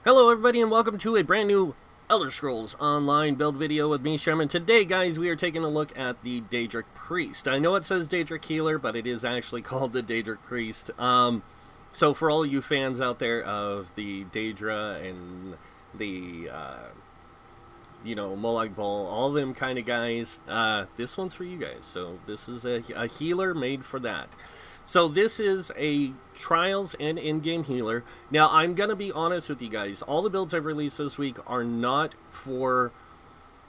Hello everybody and welcome to a brand new Elder Scrolls Online build video with me, Sherman. Today, guys, we are taking a look at the Daedric Priest. I know it says Daedric Healer, but it is actually called the Daedric Priest. So for all you fans out there of the Daedra and the, Molag Bal, all them kind of guys, this one's for you guys. So this is a healer made for that. So this is a Trials and in-game healer. Now, I'm going to be honest with you guys. All the builds I've released this week are not for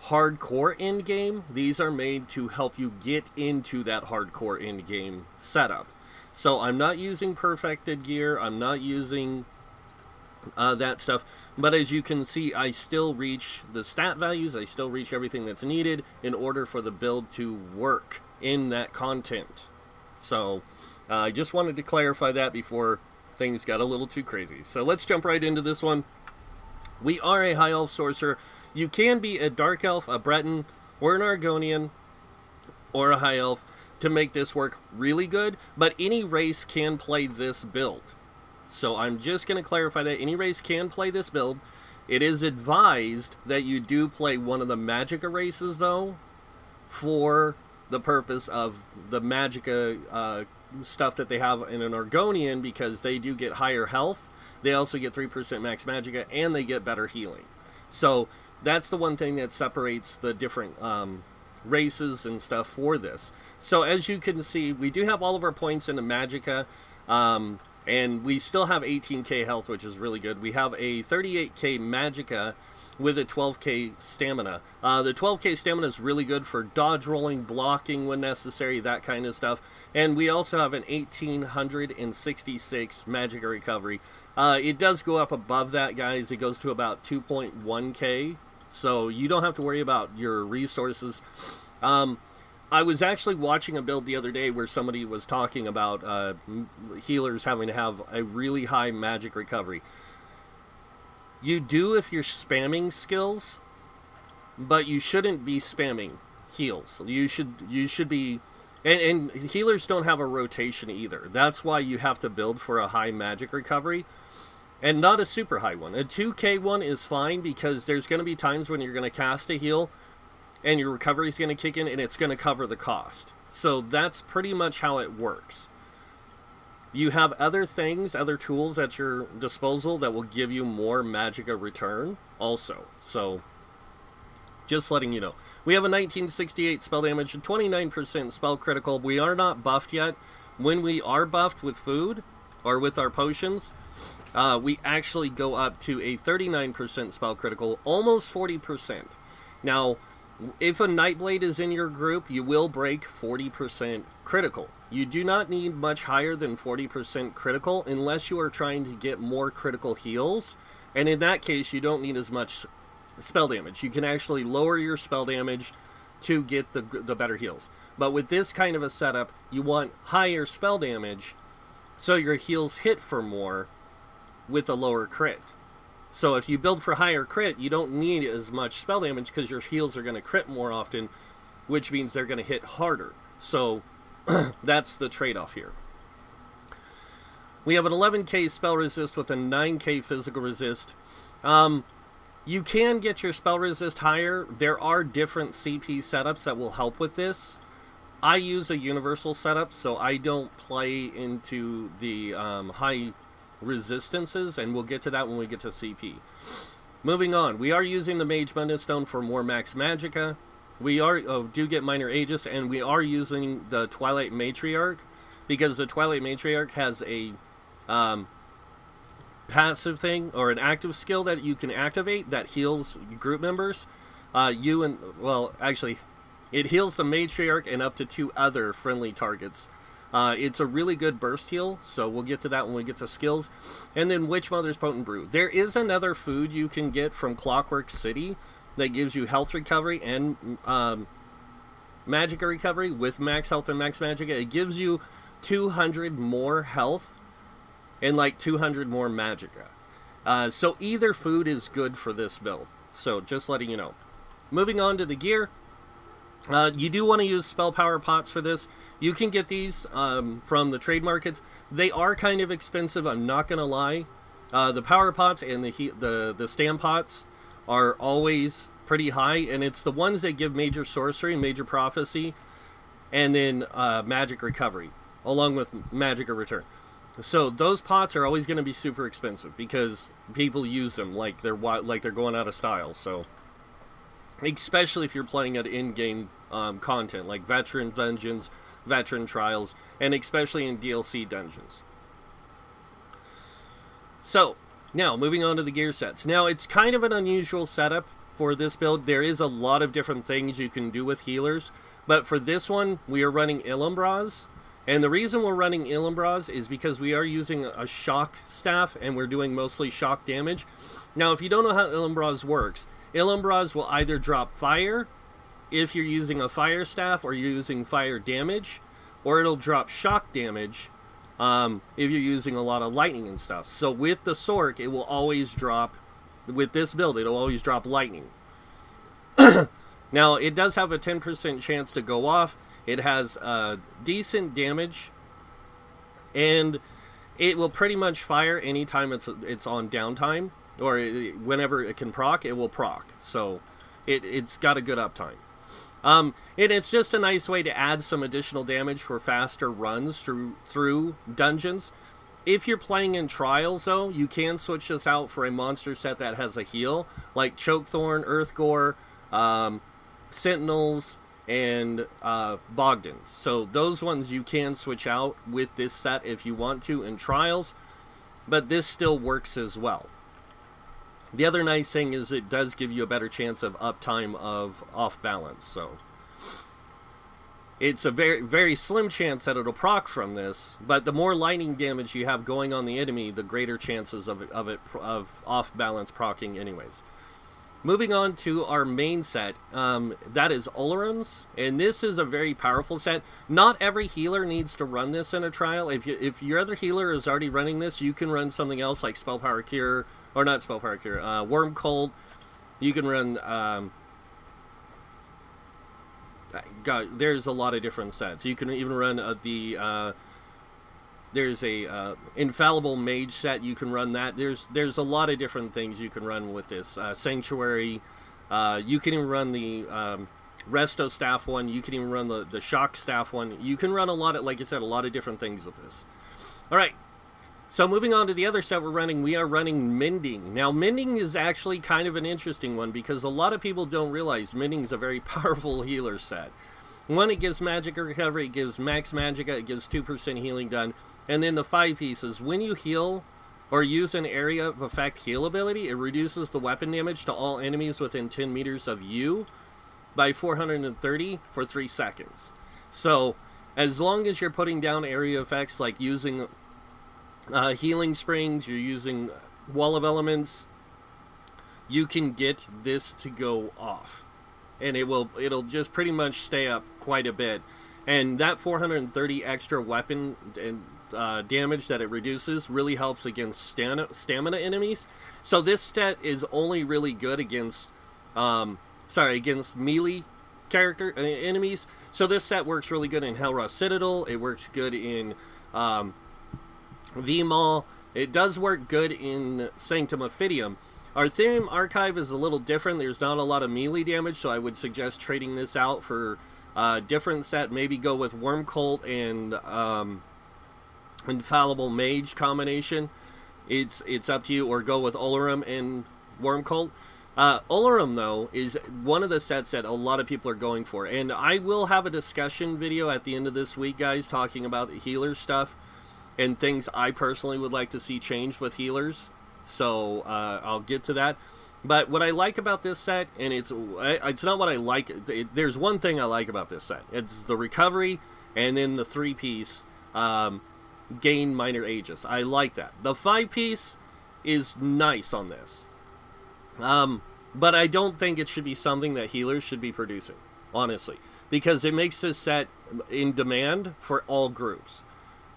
hardcore in-game. These are made to help you get into that hardcore in-game setup. So I'm not using perfected gear. I'm not using that stuff. But as you can see, I still reach the stat values. I still reach everything that's needed in order for the build to work in that content. So I just wanted to clarify that before things got a little too crazy. So let's jump right into this one. We are a High Elf Sorcerer. You can be a Dark Elf, a Breton, or an Argonian, or a High Elf to make this work really good, but any race can play this build. So I'm just going to clarify that. Any race can play this build. It is advised that you do play one of the Magicka races, though, for the purpose of the Magicka stuff that they have in an Argonian, because they do get higher health. They also get 3% max Magicka, and they get better healing. So that's the one thing that separates the different races and stuff for this. So as you can see, we do have all of our points into Magicka, and we still have 18k health, which is really good. We have a 38k Magicka with a 12k stamina. The 12k stamina is really good for dodge rolling, blocking when necessary, that kind of stuff. And we also have an 1866 Magicka recovery. It does go up above that, guys. It goes to about 2.1k, so you don't have to worry about your resources. I was actually watching a build the other day where somebody was talking about healers having to have a really high magic recovery. You do if you're spamming skills, but you shouldn't be spamming heals. You should be, and healers don't have a rotation either. That's why you have to build for a high magic recovery, and not a super high one. A 2k one is fine, because there's going to be times when you're going to cast a heal, and your recovery is going to kick in, and it's going to cover the cost. So that's pretty much how it works. You have other things, other tools at your disposal that will give you more Magicka return also. So, just letting you know. We have a 1968 spell damage, a 29% spell critical. We are not buffed yet. When we are buffed with food, or with our potions, we actually go up to a 39% spell critical, almost 40%. Now, if a Nightblade is in your group, you will break 40% critical. You do not need much higher than 40% critical unless you are trying to get more critical heals. And in that case, you don't need as much spell damage. You can actually lower your spell damage to get the better heals. But with this kind of a setup, you want higher spell damage so your heals hit for more with a lower crit. So if you build for higher crit, you don't need as much spell damage because your heals are going to crit more often, which means they're going to hit harder. So that's the trade-off here. We have an 11k spell resist with a 9k physical resist. You can get your spell resist higher. There are different CP setups that will help with this. I use a universal setup, so I don't play into the high resistances, and we'll get to that when we get to CP. Moving on, we are using the Mage Mundus Stone for more max Magicka. We do get minor Aegis, and we are using the Twilight Matriarch, because the Twilight Matriarch has a passive thing, or an active skill that you can activate that heals group members. It heals the Matriarch and up to 2 other friendly targets. It's a really good burst heal, so we'll get to that when we get to skills. And then Witch Mother's Potent Brew. There is another food you can get from Clockwork City that gives you health recovery and Magicka recovery with max health and max Magicka. It gives you 200 more health and like 200 more Magicka. So either food is good for this build. So just letting you know. Moving on to the gear. You do want to use spell power pots for this. You can get these from the trade markets. They are kind of expensive, I'm not going to lie. The power pots and the stand pots are always pretty high, and it's the ones that give major sorcery, major prophecy, and then magic recovery, along with magic return. So those pots are always going to be super expensive because people use them like they're going out of style. So especially if you're playing at in-game content like veteran dungeons, veteran trials, and especially in DLC dungeons. So now moving on to the gear sets. Now it's kind of an unusual setup for this build. There is a lot of different things you can do with healers, but for this one we are running Illumbras. And the reason we're running Illumbras is because we are using a shock staff and we're doing mostly shock damage. Now, if you don't know how Illumbras works, Illumbras will either drop fire if you're using a fire staff or you're using fire damage, or it'll drop shock damage if you're using a lot of lightning and stuff. So with the Sorc, it will always drop, with this build, it'll always drop lightning. Now, it does have a 10% chance to go off. It has decent damage, and it will pretty much fire anytime it's on downtime, or whenever it can proc, it will proc. So it's got a good uptime. And it's just a nice way to add some additional damage for faster runs through dungeons. If you're playing in trials, though, you can switch this out for a monster set that has a heal, like Chokethorn, Earthgore, Sentinels, and Bogdans. So those ones you can switch out with this set if you want to in trials, but this still works as well. The other nice thing is it does give you a better chance of uptime of off balance. So it's a very, very slim chance that it'll proc from this, but the more lightning damage you have going on the enemy, the greater chances of off balance procking anyways. Moving on to our main set, that is Olorum's, and this is a very powerful set. Not every healer needs to run this in a trial. If your other healer is already running this, you can run something else like Spell Power Cure, or not Spell Power Cure, Worm Cold. You can run, God, there's a lot of different sets. You can even run there's a infallible mage set. You can run that. There's a lot of different things you can run with this Sanctuary. You can even run the Resto staff one. You can even run the shock staff one. You can run a lot of, like I said, a lot of different things with this. All right. So moving on to the other set we're running, we are running Mending. Now Mending is actually kind of an interesting one because a lot of people don't realize Mending is a very powerful healer set. One, it gives magic recovery, it gives max magicka, it gives 2% healing done. And then the 5 pieces, when you heal or use an area of effect heal ability, it reduces the weapon damage to all enemies within 10 meters of you by 430 for 3 seconds. So as long as you're putting down area effects like using healing springs, you're using Wall of Elements, you can get this to go off. And it'll just pretty much stay up quite a bit. And that 430 extra weapon and damage that it reduces really helps against stamina enemies. So this set is only really good against against melee character enemies. So this set works really good in Hellrust Citadel. It works good in V-Maul. It does work good in Sanctum Ophidium. Our Therium Archive is a little different. There's not a lot of melee damage, so I would suggest trading this out for a different set. Maybe go with Worm Cult and Infallible Mage combination. It's up to you, or go with Olorum and Worm Cult. Olorum, though, is one of the sets that a lot of people are going for. And I will have a discussion video at the end of this week, guys, talking about the healer stuff and things I personally would like to see changed with healers. So I'll get to that. But what I like about this set, and it's not what I like. There's one thing I like about this set. It's the recovery and then the 3-piece gain minor Aegis. I like that. The 5-piece is nice on this. But I don't think it should be something that healers should be producing, honestly. Because it makes this set in demand for all groups.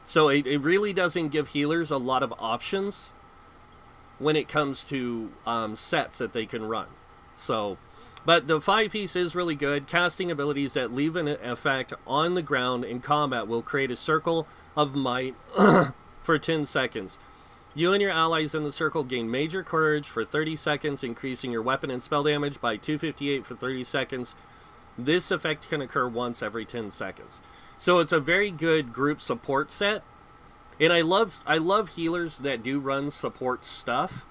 So it really doesn't give healers a lot of options when it comes to sets that they can run. So, but the 5-piece is really good. Casting abilities that leave an effect on the ground in combat will create a circle of might for 10 seconds. You and your allies in the circle gain major courage for 30 seconds, increasing your weapon and spell damage by 258 for 30 seconds. This effect can occur once every 10 seconds. So it's a very good group support set. And I love healers that do run support stuff.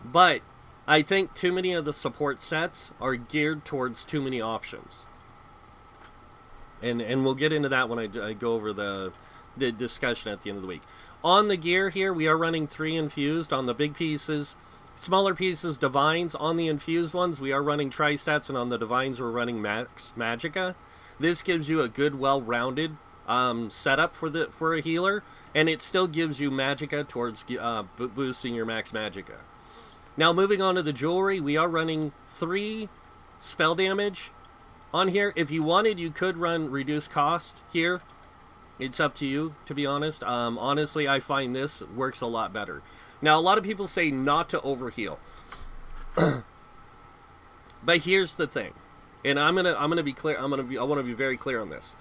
But I think too many of the support sets are geared towards too many options. And we'll get into that when I go over the discussion at the end of the week. On the gear here, we are running 3 infused on the big pieces. Smaller pieces, divines. On the infused ones, we are running tri-stats, and on the divines, we're running max magicka. This gives you a good, well-rounded setup for a healer, and it still gives you magicka towards boosting your max magicka. Now, moving on to the jewelry, we are running 3 spell damage on here. If you wanted, you could run reduced cost here. It's up to you, to be honest. Honestly, I find this works a lot better. Now, a lot of people say not to overheal. But here's the thing. And I'm gonna be clear. I want to be very clear on this.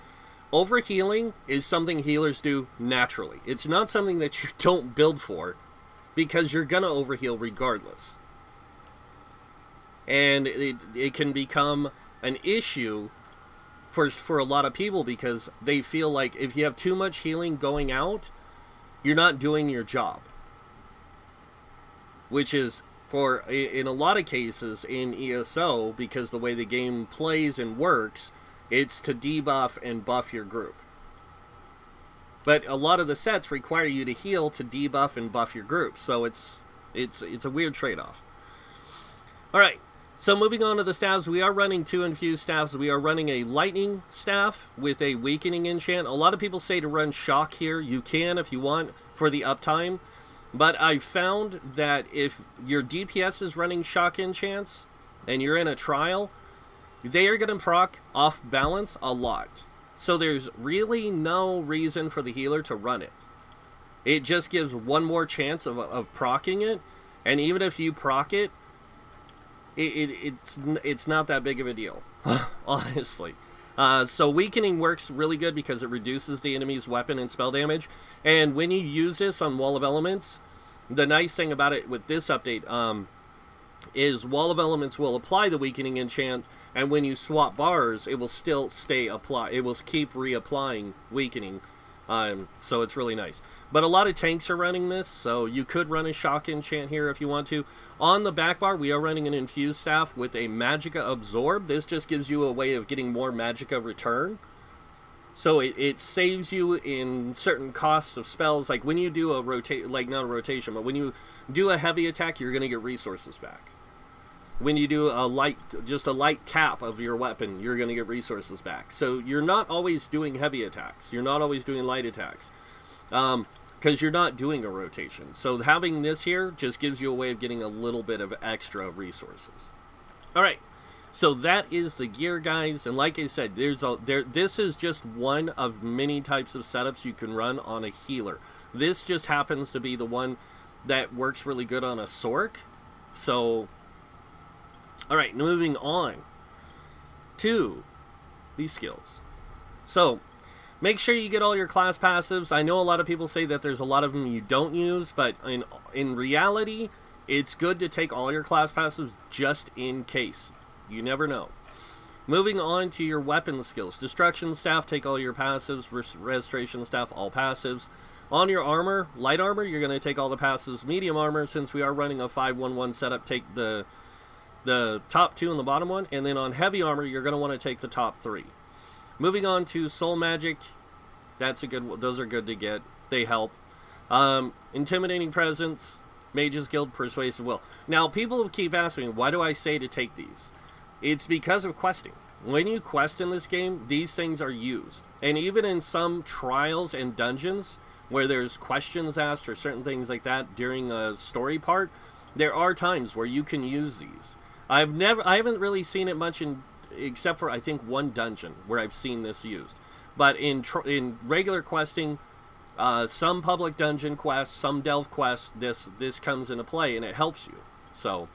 Overhealing is something healers do naturally. It's not something that you don't build for, because you're gonna overheal regardless. And it can become an issue for a lot of people, because they feel like if you have too much healing going out, you're not doing your job. Which is, in a lot of cases in ESO, because the way the game plays and works, it's to debuff and buff your group. But a lot of the sets require you to heal to debuff and buff your group, so it's a weird trade-off. Alright, so moving on to the staffs, we are running 2 infused staffs. We are running a lightning staff with a weakening enchant. A lot of people say to run shock here. You can if you want for the uptime. But I found that if your DPS is running shock enchants and you're in a trial, they are going to proc off balance a lot. So there's really no reason for the healer to run it. It just gives one more chance of proccing it. And even if you proc it, it's not that big of a deal, honestly. So weakening works really good because it reduces the enemy's weapon and spell damage. And when you use this on Wall of Elements, the nice thing about it with this update is Wall of Elements will apply the weakening enchant, and when you swap bars, it will still stay applied. It will keep reapplying weakening. So it's really nice. But a lot of tanks are running this, so you could run a shock enchant here if you want to. On the back bar, we are running an infused staff with a magicka absorb. This just gives you a way of getting more magicka return. So it saves you in certain costs of spells. Like when you do a not a rotation, but when you do a heavy attack, you're going to get resources back. When you do just a light tap of your weapon, you're going to get resources back. So you're not always doing heavy attacks. You're not always doing light attacks. Because you're not doing a rotation. So having this here just gives you a way of getting a little bit of extra resources. Alright, so that is the gear, guys. And like I said, this is just one of many types of setups you can run on a healer. This just happens to be the one that works really good on a Sorc. So, alright, moving on to these skills. So, make sure you get all your class passives. I know a lot of people say that there's a lot of them you don't use, but in reality, it's good to take all your class passives just in case. You never know. Moving on to your weapon skills. Destruction Staff, take all your passives. Restoration Staff, all passives. On your armor, light armor, you're going to take all the passives. Medium armor, since we are running a 5-1-1 setup, take the top 2 and the bottom 1. And then on heavy armor, you're going to want to take the top 3. Moving on to Soul Magic, those are good to get. They help. Intimidating Presence, Mage's Guild, Persuasive Will. Now, people keep asking me, why do I say to take these? It's because of questing. When you quest in this game, these things are used. And even in some trials and dungeons, where there's questions asked or certain things like that during a story part, there are times where you can use these. I haven't really seen it much except for I think one dungeon where I've seen this used. But in regular questing, some public dungeon quests, some delve quests, this comes into play and it helps you. So,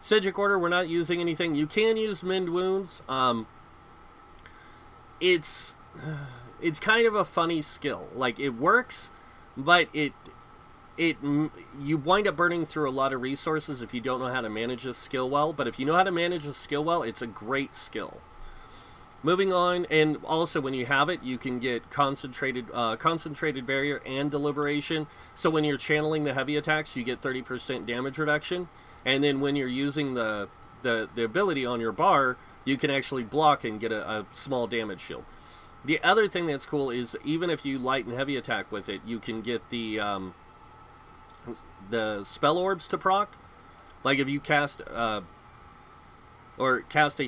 Psijic Order, we're not using anything. You can use Mend Wounds. It's kind of a funny skill. Like, it works, but you wind up burning through a lot of resources if you don't know how to manage this skill well. But if you know how to manage this skill well, it's a great skill. Moving on, and also when you have it, you can get concentrated barrier and deliberation. So when you're channeling the heavy attacks, you get 30% damage reduction. And then when you're using the ability on your bar, you can actually block and get a small damage shield. The other thing that's cool is even if you light and heavy attack with it, you can get the spell orbs to proc. Like if you cast a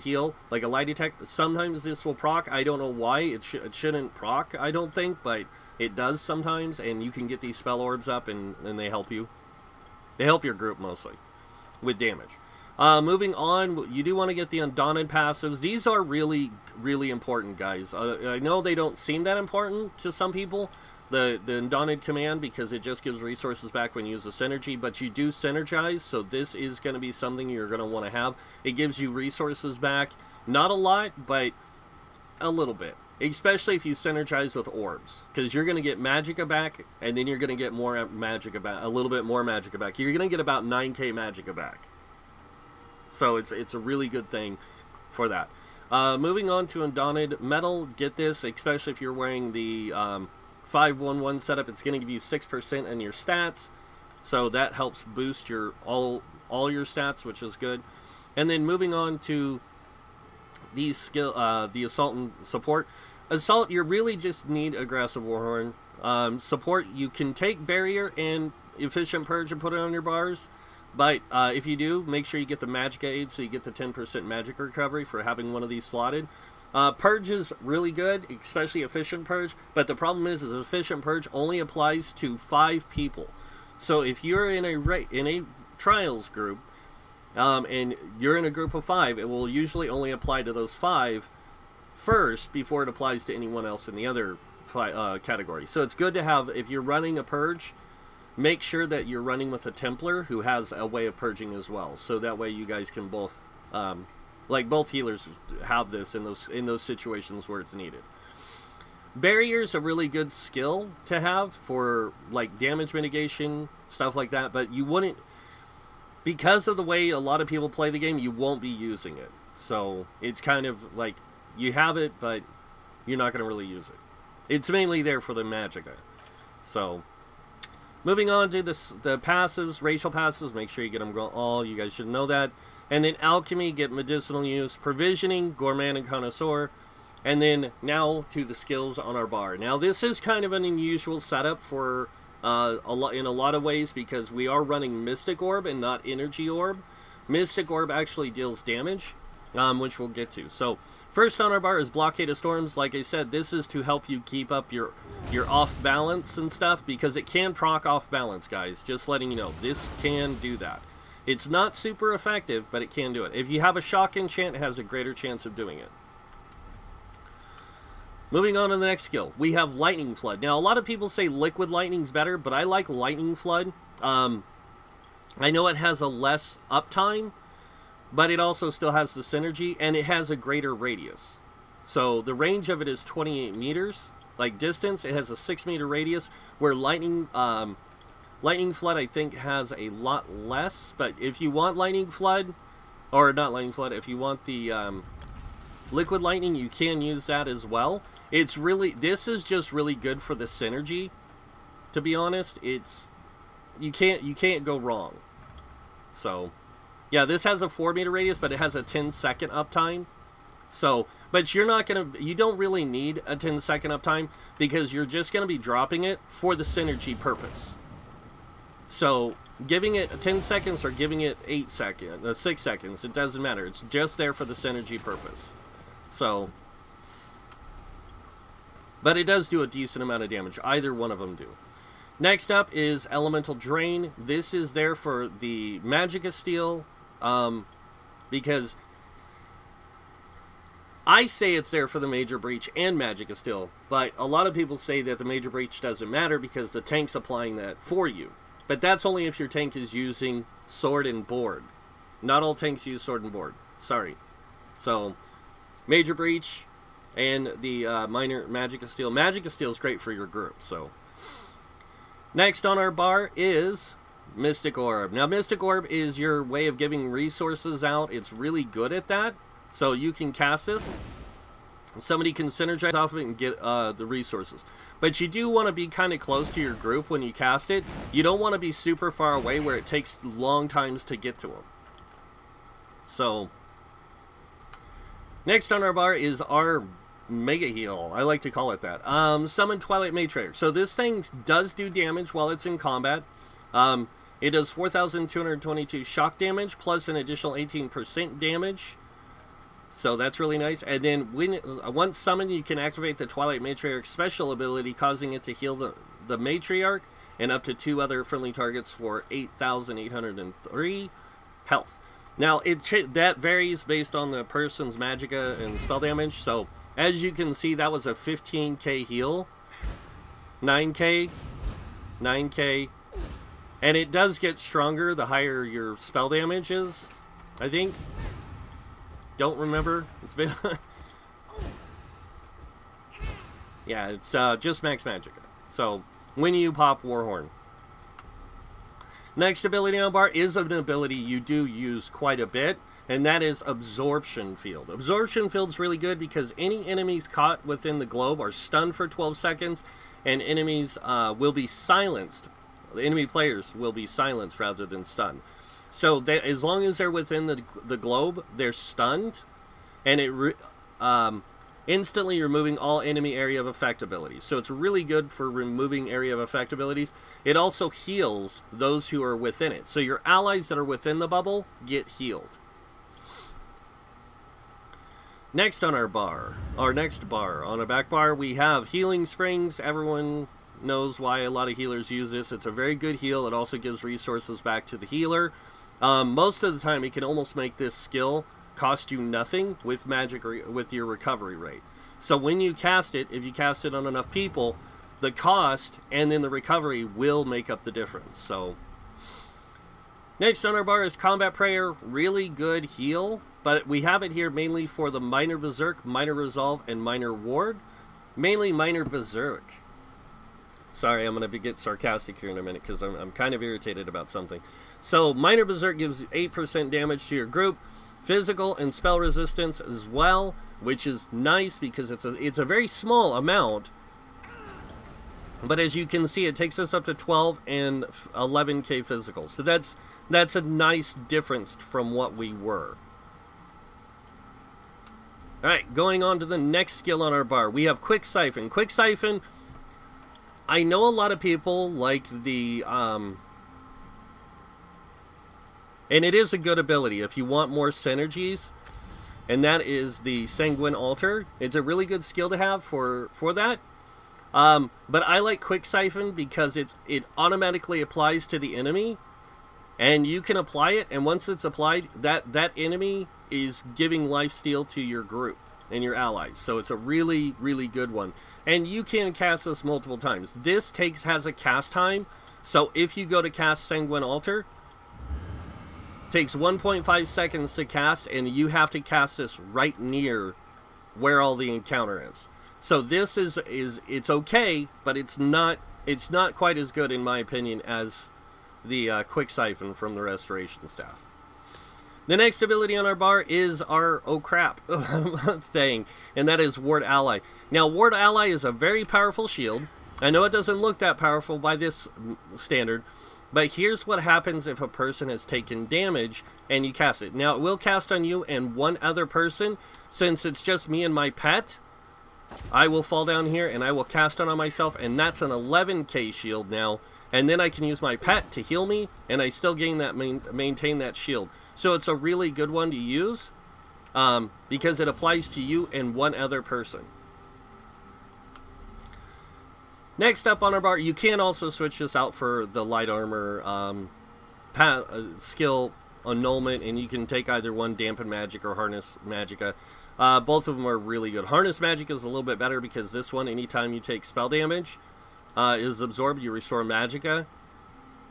heal, like a light attack, sometimes this will proc. I don't know why. It shouldn't proc, I don't think, but it does sometimes, and you can get these spell orbs up, and they help you. They help your group mostly with damage. Moving on, you do want to get the Undaunted passives. These are really, really important, guys. I know they don't seem that important to some people, the Undaunted command, because it just gives resources back when you use the synergy, but you do synergize, so this is going to be something you're going to want to have. It gives you resources back, not a lot, but a little bit, especially if you synergize with orbs, because you're going to get magicka back, and then you're going to get more magicka back, a little bit more magicka back. You're going to get about 9k magicka back, so it's a really good thing for that. Moving on to Undaunted Metal, get this, especially if you're wearing the 5-1-1 setup. It's going to give you 6% in your stats, so that helps boost your all your stats, which is good. And then moving on to these the Assault and Support. Assault, you really just need Aggressive Warhorn. Support, you can take Barrier and Efficient Purge and put it on your bars, but if you do, make sure you get the Magic Aid, so you get the 10% Magic Recovery for having one of these slotted. Purge is really good, especially Efficient Purge, but the problem is Efficient Purge only applies to 5 people. So if you're in a Trials group, and you're in a group of 5, it will usually only apply to those 5 first before it applies to anyone else in the other category. So it's good to have, if you're running a Purge, make sure that you're running with a Templar who has a way of purging as well, so that way you guys can both like both healers have this in those situations where it's needed. Barrier's a really good skill to have for like damage mitigation, stuff like that, but you wouldn't, because of the way a lot of people play the game, you won't be using it. So it's kind of like you have it, but you're not going to really use it. It's mainly there for the magicka. So moving on to the passives, racial passives, make sure you get them all. You guys should know that. And then Alchemy, get medicinal use, Provisioning, Gourmand and Connoisseur, and then now to the skills on our bar. Now this is kind of an unusual setup for in a lot of ways, because we are running Mystic Orb and not Energy Orb. Mystic Orb actually deals damage, which we'll get to. So first on our bar is Blockade of Storms. Like I said, this is to help you keep up your off balance and stuff, because it can proc off balance, guys. Just letting you know, this can do that. It's not super effective, but it can do it. If you have a shock enchant, it has a greater chance of doing it. Moving on to the next skill, we have Lightning Flood. Now, a lot of people say Liquid Lightning's better, but I like Lightning Flood. I know it has a less uptime, but it also still has the synergy, and it has a greater radius. So the range of it is 28 meters, like distance. It has a 6-meter radius, where Lightning Flood, I think, has a lot less. But if you want Lightning Flood, or not Lightning Flood, if you want the Liquid Lightning, you can use that as well. It's really, this is just really good for the synergy, to be honest. It's, you can't go wrong. So yeah, this has a 4-meter radius, but it has a 10-second uptime. So, but you're not gonna, you don't really need a 10-second uptime, because you're just gonna be dropping it for the synergy purpose. So giving it 10 seconds or giving it 6 seconds, it doesn't matter. It's just there for the synergy purpose. So, but it does do a decent amount of damage. Either one of them do. Next up is Elemental Drain. This is there for the Magicka Steel, because I say it's there for the Major Breach and Magicka Steel, but a lot of people say that the Major Breach doesn't matter because the tank's applying that for you. But that's only if your tank is using Sword and Board. Not all tanks use Sword and Board. Sorry. So, Major Breach and the minor Magicka Steel. Magicka Steel is great for your group. So, Next on our bar is Mystic Orb. Now, Mystic Orb is your way of giving resources out. It's really good at that. So you can cast this. Somebody can synergize off of it and get the resources. But you do want to be kind of close to your group when you cast it. You don't want to be super far away where it takes long times to get to them. So, next on our bar is our Mega Heal. I like to call it that. Summon Twilight Matriarch. So this thing does do damage while it's in combat. It does 4,222 shock damage plus an additional 18% damage. So that's really nice. And then when once summoned, you can activate the Twilight Matriarch special ability, causing it to heal the Matriarch and up to 2 other friendly targets for 8,803 health. Now, that varies based on the person's magicka and spell damage. So, as you can see, that was a 15k heal. 9k. 9k. And it does get stronger the higher your spell damage is, I think. Don't remember. It's been... yeah, it's just max magicka. So, when you pop Warhorn. Next ability on bar is an ability you do use quite a bit, and that is Absorption Field. Absorption Field's really good because any enemies caught within the globe are stunned for 12 seconds, and enemies will be silenced. The enemy players will be silenced rather than stunned. So as long as they're within the globe, they're stunned, and it instantly removing all enemy area of effect abilities. So it's really good for removing area of effect abilities. It also heals those who are within it. So your allies that are within the bubble get healed. Next on our bar, on our back bar, we have Healing Springs. Everyone knows why a lot of healers use this. It's a very good heal. It also gives resources back to the healer. Most of the time, it can almost make this skill cost you nothing with with your recovery rate. So when you cast it, if you cast it on enough people, the cost and then the recovery will make up the difference. So next on our bar is Combat Prayer. Really good heal, but we have it here mainly for the Minor Berserk, Minor Resolve, and Minor Ward. Mainly Minor Berserk. Sorry, I'm going to get sarcastic here in a minute because I'm kind of irritated about something. So, Minor Berserk gives 8% damage to your group, physical and spell resistance as well, which is nice because it's a very small amount. But as you can see, it takes us up to 12 and 11k physical. So that's a nice difference from what we were. Alright, going on to the next skill on our bar. We have Quick Siphon. Quick Siphon, I know a lot of people like the... and it is a good ability if you want more synergies. And that is the Sanguine Altar. It's a really good skill to have for that. But I like Quick Siphon because it automatically applies to the enemy. And you can apply it, and once it's applied, that enemy is giving lifesteal to your group and your allies. So it's a really, really good one. And you can cast this multiple times. This has a cast time. So if you go to cast Sanguine Altar, it takes 1.5 seconds to cast, and you have to cast this right near where all the encounter is. So this is it's okay, but it's not quite as good in my opinion as the Quick Siphon from the Restoration staff. The next ability on our bar is our oh crap thing, and that is Ward Ally. Now, Ward Ally is a very powerful shield. I know it doesn't look that powerful by this standard, but here's what happens if a person has taken damage and you cast it. Now, it will cast on you and one other person. Since it's just me and my pet, I will fall down here and I will cast it on myself, and that's an 11k shield now. And then I can use my pet to heal me, and I still gain that maintain that shield. So it's a really good one to use because it applies to you and one other person. Next up on our bar, you can also switch this out for the light armor skill annulment, and you can take either one, Dampen Magic or Harness Magicka. Both of them are really good. Harness Magic is a little bit better because this one, anytime you take spell damage, is absorbed, you restore Magicka,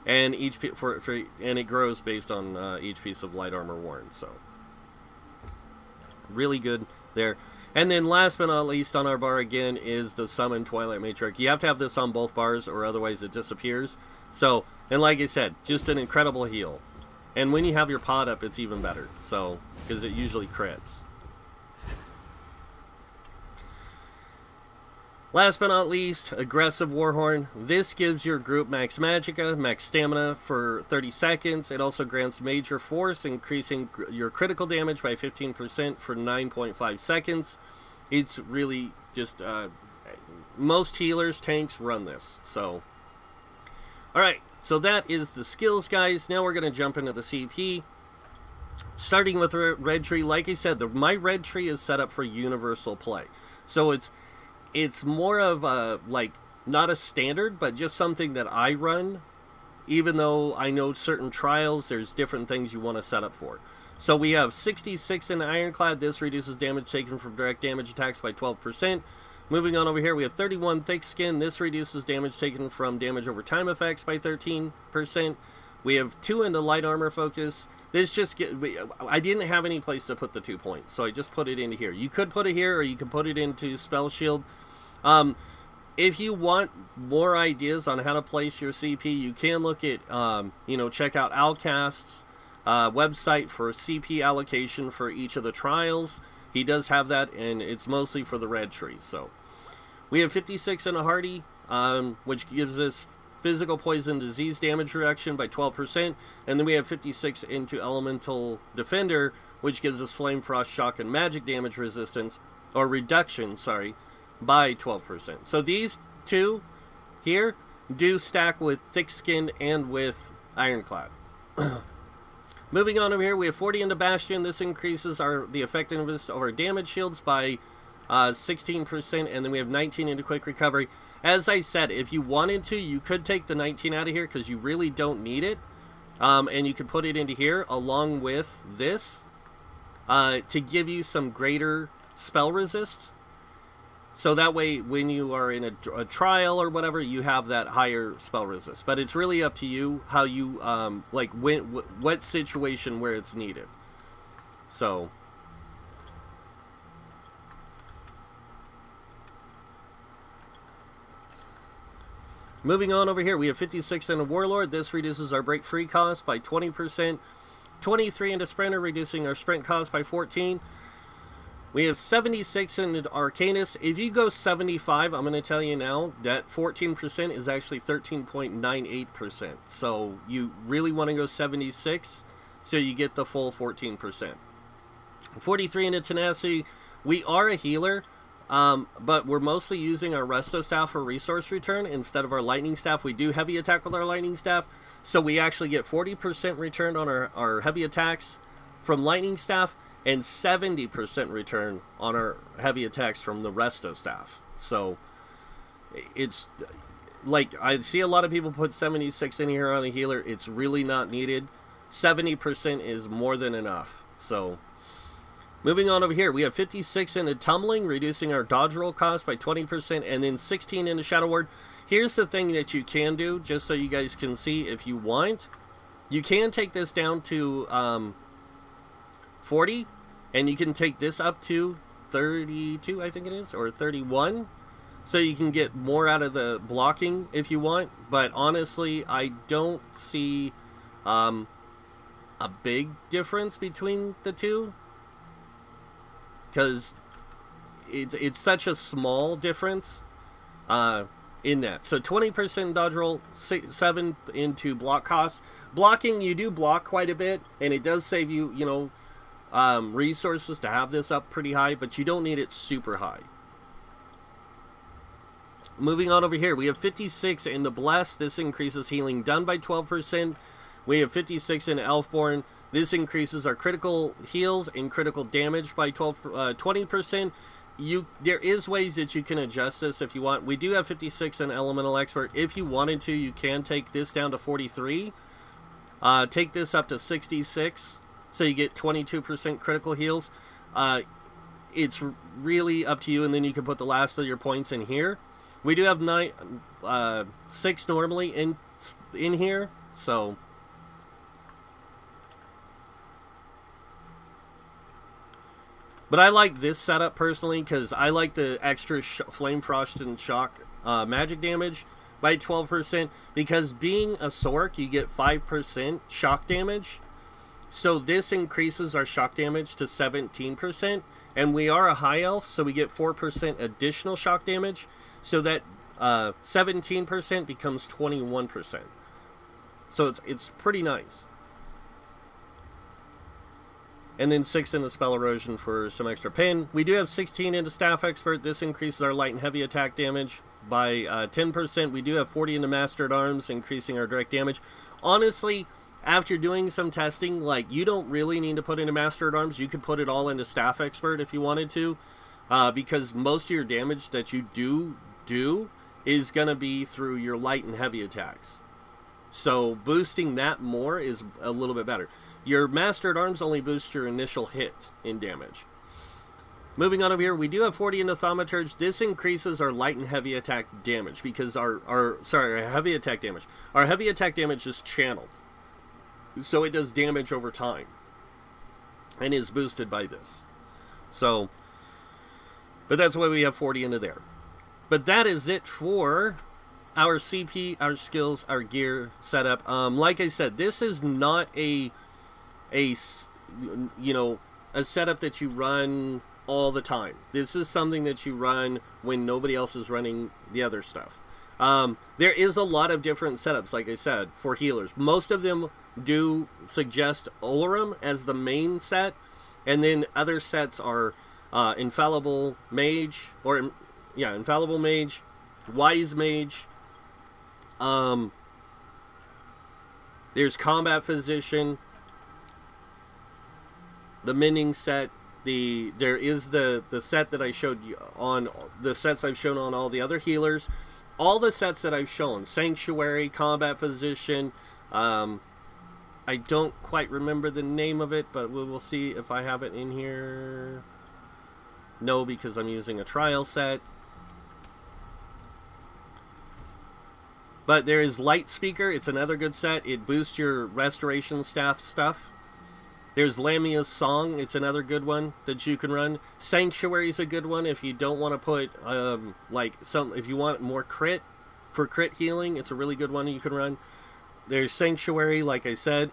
and and it grows based on each piece of light armor worn. So really good there. And then last but not least on our bar again is the Summon Twilight Matriarch. You have to have this on both bars or otherwise it disappears. So, and like I said, just an incredible heal. And when you have your pod up, it's even better. So, because it usually crits. Last but not least, Aggressive Warhorn. This gives your group max magicka, max stamina for 30 seconds. It also grants major force, increasing your critical damage by 15% for 9.5 seconds. It's really just, most healers, tanks run this. So, alright, so that is the skills, guys. Now we're going to jump into the CP. Starting with red tree, like I said, my red tree is set up for universal play. So it's more of a, like, not a standard, but just something that I run, even though I know certain trials, there's different things you want to set up for. So we have 66 in the Ironclad. This reduces damage taken from direct damage attacks by 12%. Moving on over here, we have 31 Thick Skin. This reduces damage taken from damage over time effects by 13%. We have 2 in the Light Armor Focus. This just I didn't have any place to put the 2 points, so I just put it into here. You could put it here, or you could put it into Spell Shield. If you want more ideas on how to place your CP, you can look at, you know, check out Alcast's website for CP allocation for each of the trials. He does have that, and it's mostly for the red tree. So we have 56 in a Hardy, which gives us physical poison disease damage reduction by 12%, and then we have 56 into Elemental Defender, which gives us flame, frost, shock, and magic damage resistance, or reduction, sorry, by 12%. So these two here do stack with Thick Skin and with Ironclad. Moving on over here, we have 40 into Bastion. This increases the effectiveness of our damage shields by 16%, and then we have 19 into Quick Recovery. As I said, if you wanted to, you could take the 19 out of here because you really don't need it. And you could put it into here along with this to give you some greater spell resist. So that way, when you are in a trial or whatever, you have that higher spell resist. But it's really up to you how you, like, what situation where it's needed. So, moving on over here, we have 56 in a Warlord. This reduces our break free cost by 20%. 23 into Sprinter, reducing our sprint cost by 14%. We have 76 in the Arcanist. If you go 75, I'm going to tell you now that 14% is actually 13.98%. So you really want to go 76 so you get the full 14%. 43 into Tenacity. We are a healer, but we're mostly using our Resto Staff for resource return instead of our Lightning Staff. We do heavy attack with our Lightning Staff, so we actually get 40% returned on our heavy attacks from Lightning Staff, and 70% return on our heavy attacks from the Resto Staff. So, it's, like, I see a lot of people put 76 in here on a healer. It's really not needed. 70% is more than enough. So, moving on over here, we have 56 into Tumbling, reducing our dodge roll cost by 20%, and then 16 into Shadow Ward. Here's the thing that you can do, just so you guys can see if you want. You can take this down to 40, and you can take this up to 32, I think it is, or 31, so you can get more out of the blocking if you want. But honestly, I don't see a big difference between the two, because it's such a small difference in that. So 20% dodge roll, 7 into block cost. Blocking, you do block quite a bit, and it does save you, you know, resources to have this up pretty high, but you don't need it super high. Moving on over here, we have 56 in the Bless. This increases healing done by 12%. We have 56 in Elfborn. This increases our critical heals and critical damage by 20%. There is ways that you can adjust this if you want. We do have 56 in Elemental Expert. If you wanted to, you can take this down to 43. Take this up to 66. So you get 22% critical heals. It's really up to you, and then you can put the last of your points in here. We do have 6 normally in here, so But I like this setup personally because I like the extra Flame Frost and Shock magic damage by 12%, because being a Sorc, you get 5% shock damage. So this increases our shock damage to 17%, and we are a high elf, so we get 4% additional shock damage, so that 17% becomes 21%. So it's pretty nice. And then 6 into Spell Erosion for some extra pin. We do have 16 into Staff Expert. This increases our light and heavy attack damage by 10%. We do have 40 into Master at Arms, increasing our direct damage. Honestly, after doing some testing, like, you don't really need to put into Master at Arms. You could put it all into Staff Expert if you wanted to, because most of your damage that you do is going to be through your light and heavy attacks. So boosting that more is a little bit better. Your Master at Arms only boosts your initial hit in damage. Moving on over here, we do have 40 into Thaumaturge. This increases our light and heavy attack damage, because our heavy attack damage. Our heavy attack damage is channeled, so it does damage over time, and is boosted by this. So, but that's why we have 40 into there. But that is it for our CP, our skills, our gear setup. Like I said, this is not a setup that you run all the time. This is something that you run when nobody else is running the other stuff. There is a lot of different setups, like I said, for healers. Most of them do suggest Olorum as the main set, and then other sets are Infallible Mage, or Infallible Mage, Wise Mage. There's Combat Physician, the Mending set. There is the set that I showed you on the sets I've shown on all the other healers. All the sets that I've shown: Sanctuary, Combat Physician. I don't quite remember the name of it, but we'll see if I have it in here. No, because I'm using a trial set. But there is Light Speaker. It's another good set. It boosts your restoration staff stuff. There's Lamia's Song. It's another good one that you can run. Sanctuary is a good one if you don't want to put if you want more crit for crit healing. It's a really good one you can run. There's Sanctuary, like I said.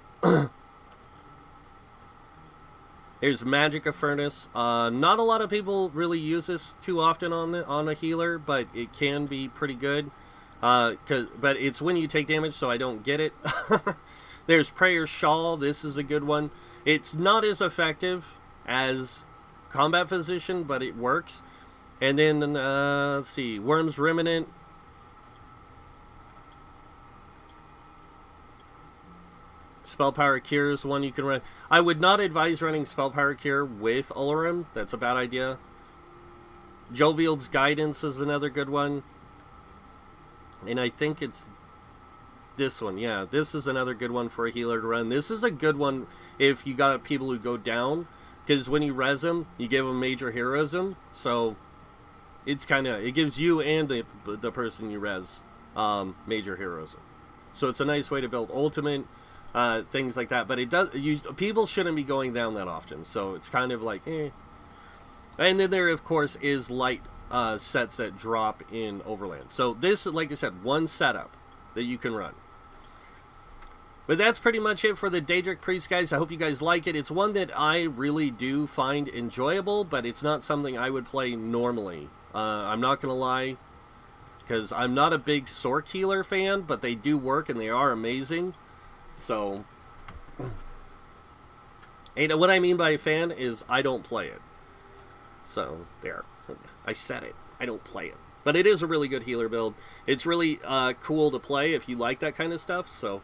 There's Magicka Furnace. Not a lot of people really use this too often on a healer, but it can be pretty good. But it's when you take damage, so I don't get it. There's Prayer's Shawl. This is a good one. It's not as effective as Combat Physician, but it works. And then, let's see, Worm's Remnant. Spell Power Cure is one you can run. I would not advise running Spell Power Cure with Olorum. That's a bad idea. Jovial's Guidance is another good one. And I think it's this one. Yeah, this is another good one for a healer to run. This is a good one if you got people who go down, because when you res them, you give them major heroism. So it's it gives you and the person you res major heroism. So it's a nice way to build ultimate, things like that. But it does. People shouldn't be going down that often. So it's kind of like, eh. And then there, of course, is light sets that drop in Overland. So this, like I said, one setup that you can run. But that's pretty much it for the Daedric Priest, guys. I hope you guys like it. It's one that I really do find enjoyable, but it's not something I would play normally. I'm not going to lie, because I'm not a big Sorc healer fan, but they do work and they are amazing. So, and what I mean by fan is I don't play it. So, there. I said it. I don't play it. But it is a really good healer build. It's really cool to play if you like that kind of stuff. So,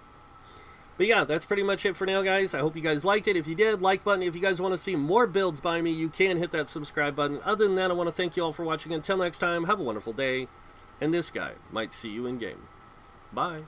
but yeah, that's pretty much it for now, guys. I hope you guys liked it. If you did, like button. If you guys want to see more builds by me, you can hit that subscribe button. Other than that, I want to thank you all for watching. Until next time, have a wonderful day. And this guy might see you in game. Bye.